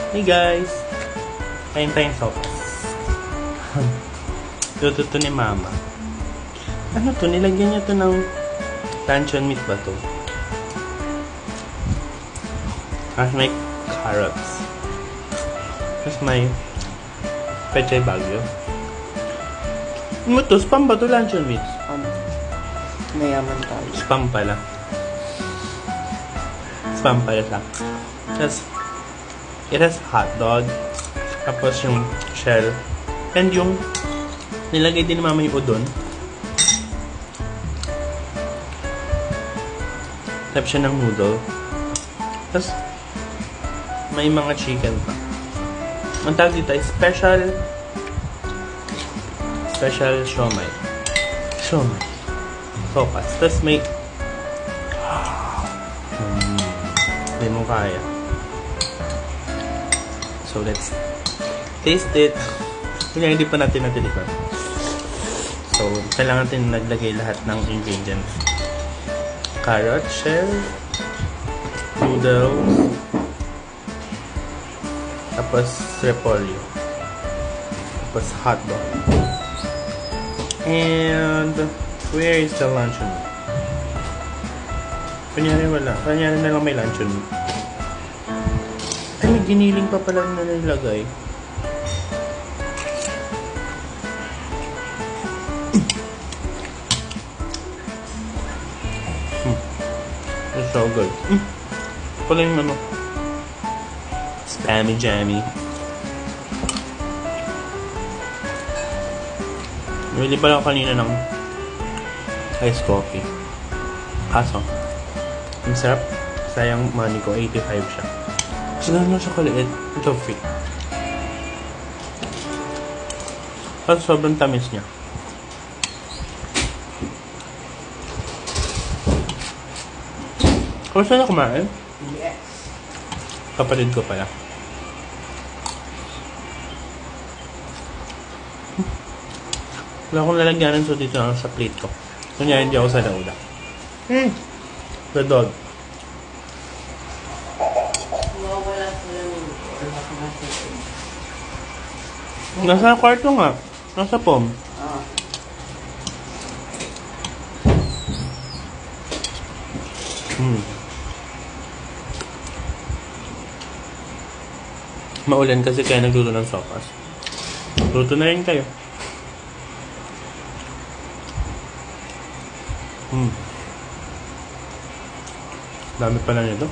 Hey guys! Kain tayong sopas. Luto to ni Mama. Ano to? Nilagyan niya to ng luncheon meat ba to? Tapos may carrots. Tapos may pechay bagyo. Ano to? Spam ba to? Luncheon meat? Mayaman tayo. Spam pala. Spam pala siya. Tapos it has hot dog. Tapos yung shell. And yung nilagay din ni Mama yung udon. Tapos siya ng noodle. Tapos may mga chicken pa. Ang tawag dito ay special siomai. Siomai. Sopas. Tapos may hindi mo kaya. So let's taste it. Kaya hindi pa natin natitikman. So kailangan natin naglagay lahat ng ingredients. Carrot shell, noodles, tapos repolyo, tapos hotdog. And where is the luncheon meat? Kunyari wala. Kunyari na lang may luncheon meat. Ay, may giniling pa pala na nilagay. It's so good. Pala yung ano. Spammy jammy. Bili pala ako kanina ng iced coffee. Kaso, ang sarap. Sayang money ko, 85 siya. Kasi gano'n siya kaliit. Ito free. At sobrang tamis niya. Gusto na kumain? Yes. Kapatid ko pala. Wala akong lalagyanan, so dito na sa plate ko. Kunyari hindi ako sa naula. The dog. Wala sila ng Nasa kwarto nga. Nasa pom. Maulan kasi kaya nagluto ng sopas. Luto na rin kayo. Dami pala nito.